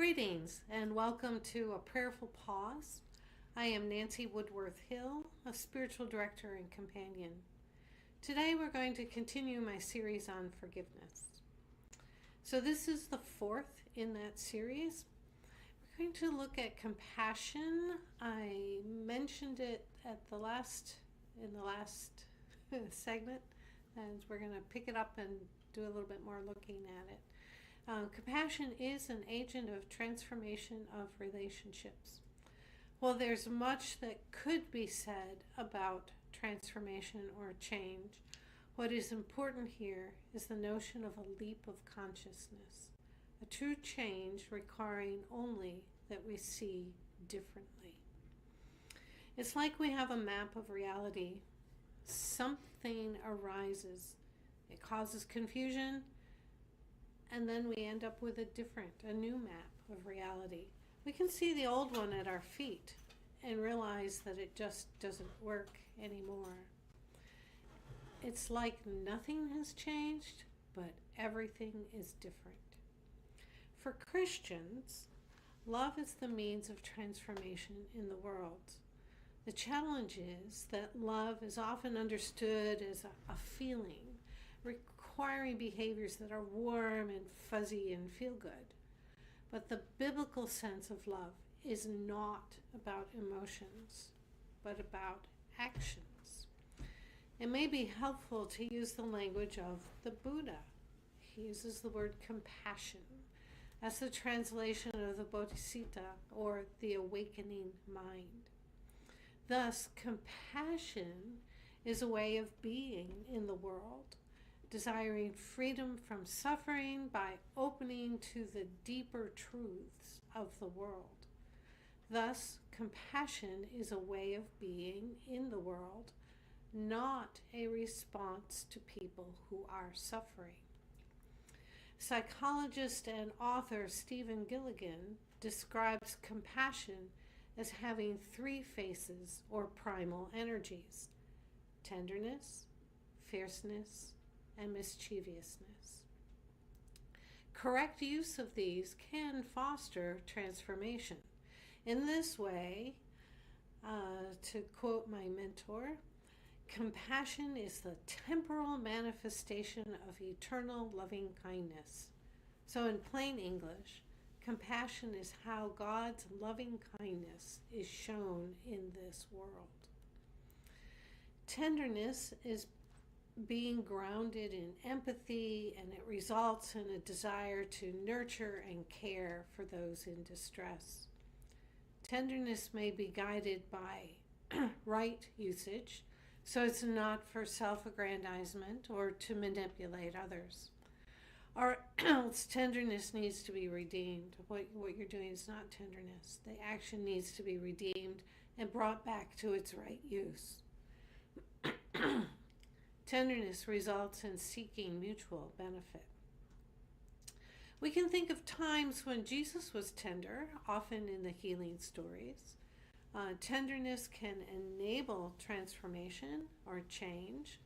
Greetings and welcome to A Prayerful Pause. I am Nancy Woodworth-Hill, a spiritual director and companion. Today we're going to continue my series on forgiveness. So this is the fourth in that series. We're going to look at compassion. I mentioned it in the last segment, and we're going to pick it up and do a little bit more looking at it. Compassion is an agent of transformation of relationships. Well, there's much that could be said about transformation or change. What is important here is the notion of a leap of consciousness, a true change requiring only that we see differently. It's like we have a map of reality. Something arises. It causes confusion, and then we end up with a new map of reality. We can see the old one at our feet and realize that it just doesn't work anymore. It's like nothing has changed, but everything is different. For Christians, love is the means of transformation in the world. The challenge is that love is often understood as a feeling, requiring behaviors that are warm and fuzzy and feel good. But the biblical sense of love is not about emotions, but about actions. It may be helpful to use the language of the Buddha. He uses the word compassion as the translation of the Bodhisattva, or the awakening mind. Thus, compassion is a way of being in the world, desiring freedom from suffering by opening to the deeper truths of the world. Thus, compassion is a way of being in the world, not a response to people who are suffering. Psychologist and author Stephen Gilligan describes compassion as having three faces or primal energies: tenderness, fierceness, and mischievousness. Correct use of these can foster transformation. In this way, to quote my mentor, compassion is the temporal manifestation of eternal loving kindness. So in plain English, compassion is how God's loving kindness is shown in this world. Tenderness is being grounded in empathy, and it results in a desire to nurture and care for those in distress. Tenderness may be guided by right usage, so it's not for self-aggrandizement or to manipulate others. Or else tenderness needs to be redeemed. What you're doing is not tenderness. The action needs to be redeemed and brought back to its right use. Tenderness results in seeking mutual benefit. We can think of times when Jesus was tender, often in the healing stories. Tenderness can enable transformation or change.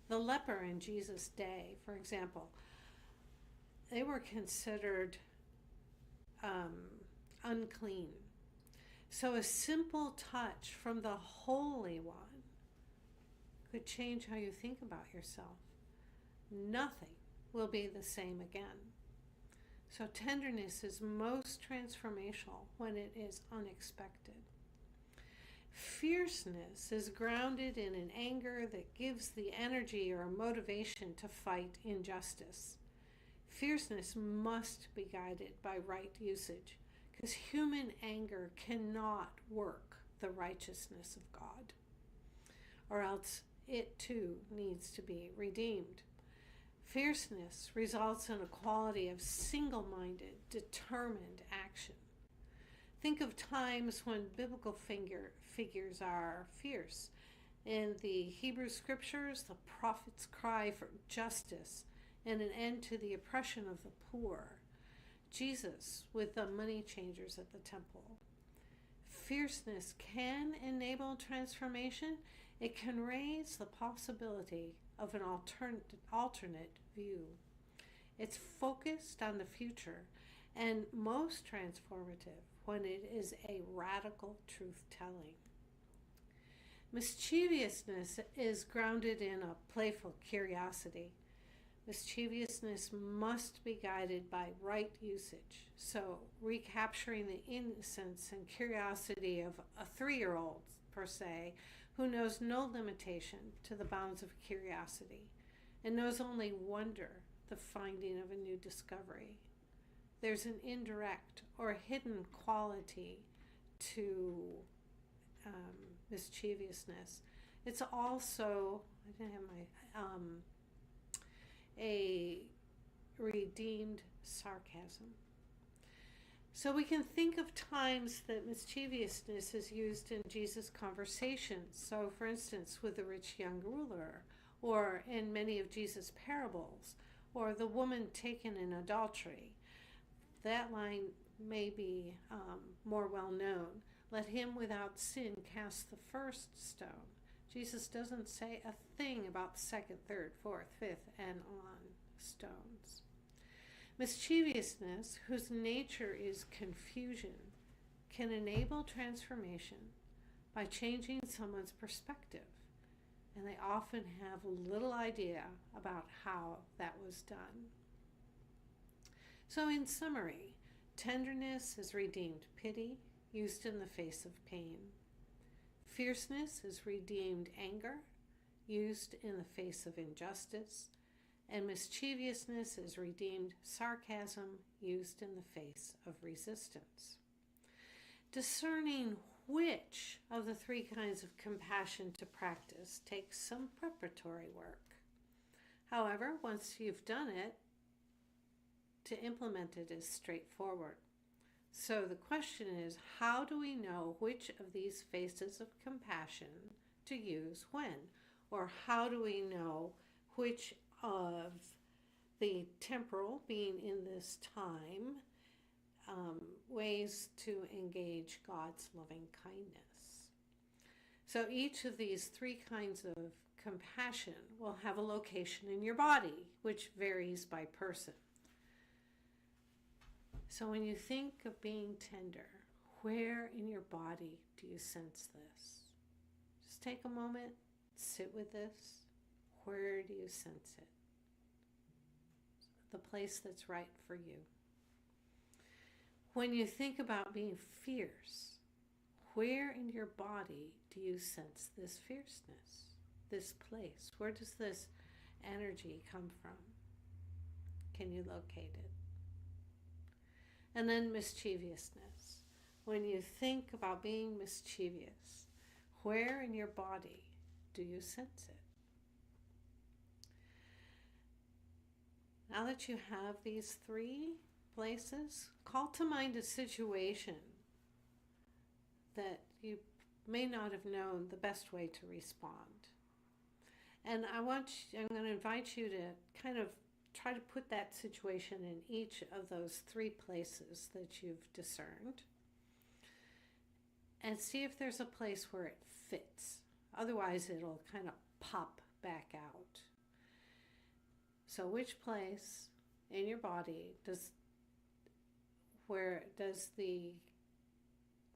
The leper in Jesus' day, for example, they were considered unclean. So a simple touch from the Holy One could change how you think about yourself. Nothing will be the same again. So tenderness is most transformational when it is unexpected. Fierceness is grounded in an anger that gives the energy or motivation to fight injustice. Fierceness must be guided by right usage, because human anger cannot work the righteousness of God, or else it too needs to be redeemed. Fierceness results in a quality of single-minded, determined action. Think of times when biblical figures are fierce. In the Hebrew scriptures, the prophets cry for justice and an end to the oppression of the poor. Jesus with the money changers at the temple. Fierceness can enable transformation. It can raise the possibility of an alternate view. It's focused on the future and most transformative when it is a radical truth-telling. Mischievousness is grounded in a playful curiosity. Mischievousness must be guided by right usage. So, recapturing the innocence and curiosity of a 3-year-old, per se, who knows no limitation to the bounds of curiosity and knows only wonder, the finding of a new discovery. There's an indirect or hidden quality to mischievousness. It's also, I didn't have my, a redeemed sarcasm. So we can think of times that mischievousness is used in Jesus' conversations. So, for instance, with the rich young ruler, or in many of Jesus' parables, or the woman taken in adultery. That line may be more well known. Let him without sin cast the first stone. Jesus doesn't say a thing about the second, third, fourth, fifth, and on stones. Mischievousness, whose nature is confusion, can enable transformation by changing someone's perspective, and they often have little idea about how that was done. So in summary, tenderness is redeemed pity, used in the face of pain. Fierceness is redeemed anger, used in the face of injustice. And mischievousness is redeemed sarcasm, used in the face of resistance. Discerning which of the 3 kinds of compassion to practice takes some preparatory work. However, once you've done it, to implement it is straightforward. So the question is, how do we know which of these faces of compassion to use when? Or how do we know which of the temporal, being in this time, ways to engage God's loving kindness? So each of these 3 kinds of compassion will have a location in your body, which varies by person. So when you think of being tender, where in your body do you sense this? Just take a moment, sit with this. Where do you sense it? The place that's right for you. When you think about being fierce, where in your body do you sense this fierceness, this place? Where does this energy come from? Can you locate it? And then mischievousness. When you think about being mischievous, where in your body do you sense it? Now that you have these 3 places, call to mind a situation that you may not have known the best way to respond. And I'm going to invite you to kind of try to put that situation in each of those 3 places that you've discerned and see if there's a place where it fits. Otherwise, it'll kind of pop back out. So which place in your body does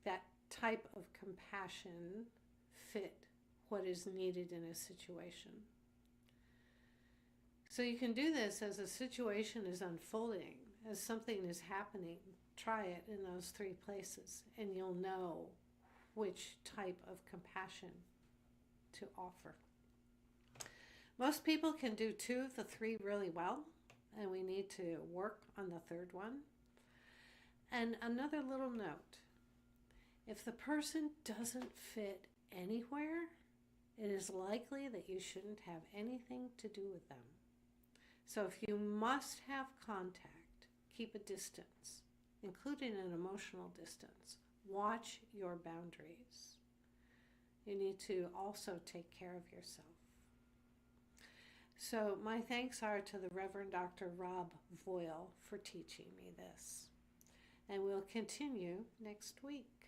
that type of compassion fit what is needed in a situation? So you can do this as a situation is unfolding, as something is happening. Try it in those 3 places, and you'll know which type of compassion to offer. Most people can do 2 of the 3 really well, and we need to work on the 3rd one. And another little note, if the person doesn't fit anywhere, it is likely that you shouldn't have anything to do with them. So if you must have contact, keep a distance, including an emotional distance. Watch your boundaries. You need to also take care of yourself. So my thanks are to the Reverend Dr. Rob Voyle for teaching me this. And we'll continue next week.